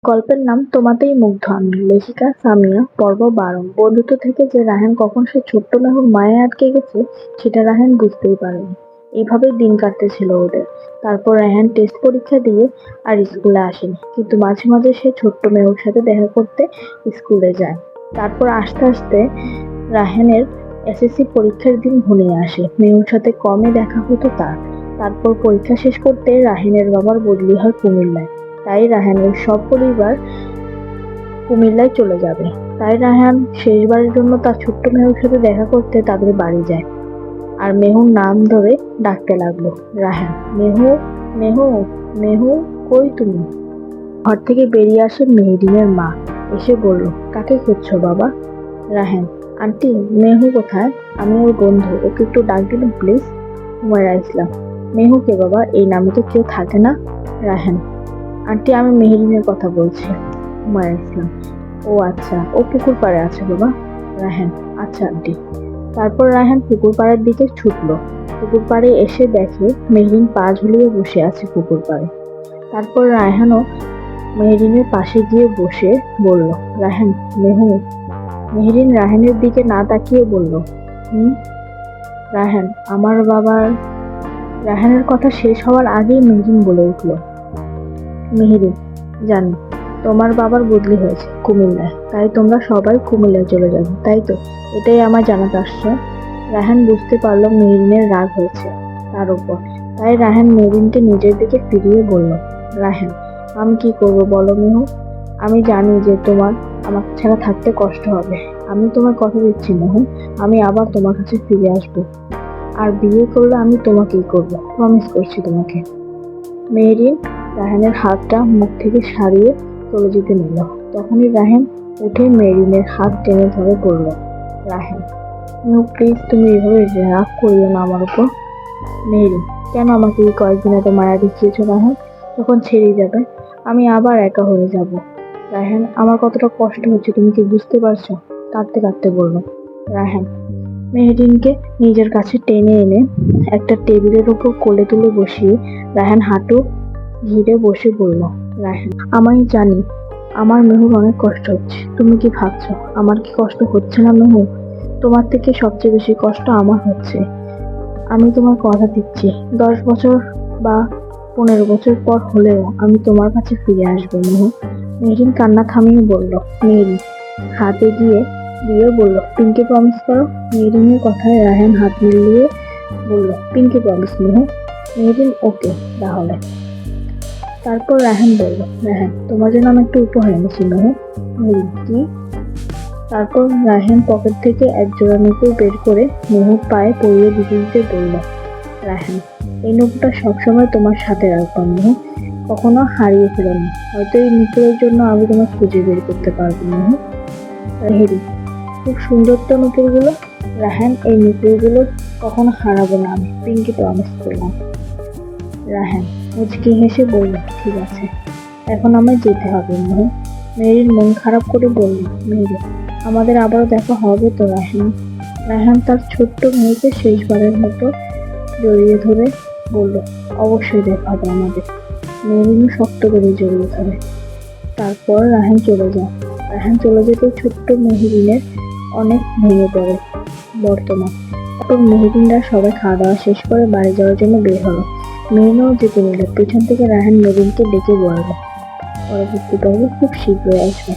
গল্পের নাম তোমাতেই মুগ্ধ আমি। লেখিকা সামিয়া। পর্ব ১২। বন্ধুত্ব থেকে যে রায়হান কখন সে ছোট্ট মেহুর মায়ায় আটকে গেছে সেটা রায়হান বুঝতেই পারেনি। এভাবেই দিন কাটতেছিল ওদের। তারপর রায়হান টেস্ট পরীক্ষা দিয়ে আর স্কুলে আসেনি, কিন্তু মাঝে মাঝে সে ছোট্ট মেহুর সাথে দেখা করতে স্কুলে যায়। তারপর আস্তে আস্তে রায়হানের এসএসসি পরীক্ষার দিন ঘনিয়ে আসে। মেহুর সাথে কমই দেখা হতো তার। তারপর পরীক্ষা শেষ করতে রাহিনের বাবার বদলি হয় কুমিল্লায়। তাই রায়হানের সব পরিবার কুমিল্লায় চলে যাবে। তাই রায়হান শেষবারের জন্য তার ছোট্ট মেহুর সাথে দেখা করতে তাদের বাড়ি যায়। আর মেহুর নাম ধরে ডাকতে লাগলো, রায়হান, মেহু, মেহু, মেহু, কই তুমি? ঘর থেকে বেরিয়ে আসে মেহেদিনের মা। এসে বলল, কাকে খুঁজছো বাবা? রায়হান, আন্টি, মেহু কোথায়? আমি ওর বন্ধু, ওকে একটু ডাক দিবেন প্লিজ। হুমায়রা ইসলাম, মেহু কে বাবা? এই নামে তো কেউ থাকে না। রায়হান, আন্টি, আমি মেহেরিনের কথা বলছি। হুমায়রা ইসলাম, ও আচ্ছা, ও পুকুর পাড়ে আছে বাবা। রায়হান, আচ্ছা আন্টি। তারপর রায়হান পুকুর পাড়ের দিকে ছুটলো। পুকুর পাড়ে এসে দেখে মেহরিন পা ঝুলিয়ে বসে আছে পুকুর পাড়ে। তারপর রায়হানও মেহরিনের পাশে গিয়ে বসে বলল, রায়হান, মেহু। মেহরিন রায়হানের দিকে না তাকিয়ে বলল, হুম। রায়হান, আমার বাবার। রায়হানের কথা শেষ হওয়ার আগেই মেহরিন বলে উঠল, মেহেরি, জানি তোমার বাবার বদলি হয়েছে কুমিল্লায়, তাই তোমরা সবাই কুমিল্লায় চলে যাবে, তাই তো? এটাই আমার জানাতে আসছে। রায়হান বুঝতে পারলো মেহরিনের রাগ হয়েছে তার উপর। তাই রায়হান মেহরিনকে নিজের দিকে ফিরিয়ে বলল, রায়হান, আমি কি করব বলো মেহু? আমি জানি যে তোমার আমাকে ছাড়া থাকতে কষ্ট হবে। আমি তোমার কথা দিচ্ছি মেহু, আমি আবার তোমার কাছে ফিরে আসবো। আর বিয়ে করলে আমি তোমাকেই করবো, প্রমিস করছি তোমাকে। মেহরিন রায়হানের হাতটা মুখ থেকে সারিয়ে চলে যেতে নিল। তখনই রায়হান উঠে মেহরিনের হাত টেনে ধরে বলল, রায়হান, প্লিজ, তুমি এভাবে রাগ করিও না আমার উপর। মেহরিন, কেন আমাকে এই কয়েকদিন এত মায়া দেখিয়েছো রায়হান? যখন ছেড়ে যাবে আমি আবার একা হয়ে যাব। রায়হান, আমার কতটা কষ্ট হচ্ছে তুমি কি বুঝতে পারছো? কাঁদতে কাঁদতে বলল রায়হান। মেহরিনকে নিজের কাছে টেনে এনে একটা টেবিলের উপর কোলে তুলে বসিয়ে রায়হান হাঁটু ঘিরে বসে বলল, রায়হান, আমি জানি আমার মেহুর অনেক কষ্ট হচ্ছে। তুমি কি ভাবছো আমার কি কষ্ট হচ্ছে না মেহু? তোমার থেকে সবচেয়ে বেশি কষ্ট আমার হচ্ছে। আমি তোমার কথা দিচ্ছি, 10 বছর বা 15 বছর পর হলেও আমি তোমার কাছে ফিরে আসবো মেহু। মেহরিন কান্না থামিয়ে বলল, মেহরিন হাতে দিয়ে বলল, পিঙ্কি প্রমিস করো। মেহরিনের কথায় রায়হান হাত মিলিয়ে বলল, পিঙ্কি প্রমিস মেহু। মেহরিন, ওকে তাহলে। তারপর রায়হান বলল, রায়হান, তোমার জন্য আমি একটা উপহার এনেছি মেহু। মেহরিন, কি? তারপর রায়হান পকেট থেকে এক জোড়া নুপুর বের করে মেহুর পায়ে পরিয়ে দিতে দিতে বলল, রায়হান, এই নুপুরটা সবসময় তোমার সাথে রাখবো মেহু, কখনো হারিয়ে ফেলো না। হয়তো এই নুপুরের জন্য আমি তোমার খুঁজে বের করতে পারবো মেহু। মেহেরি, খুব সুন্দর তো নুপুরগুলো। রায়হান, এই নুপুরগুলো কখনো হারাবো না আমি, পিঙ্কি প্রমিস করলাম। রায়হান মুচকি হেসে বলল, ঠিক আছে, এখন আমায় যেতে হবে মেহু। মেহেরির মন খারাপ করে বলল, মেহেরি, আমাদের আবারও দেখা হবে তো রায়হান? রায়হান তার ছোট্ট মেয়েকে শেষবারের মতো জড়িয়ে ধরে বলল, অবশ্যই দেখা হবে আমাদের। মেহেরিনও শক্ত করে জড়িয়ে ধরে। তারপর রায়হান চলে যায়। রায়হান চলে যেতে ছোট্ট মেহেরিনের অনেক ভেঙে পড়ে। বর্তমান। তারপর মেহেরিনরা সবাই খাওয়া দাওয়া শেষ করে বাড়ি যাওয়ার জন্য বের হলো। মেরিনও যেতে নিল। পেছন থেকে রায়হান মেরিনকে ডেকে বলল, পরবর্তী পর্ব খুব শীঘ্রই আসবে।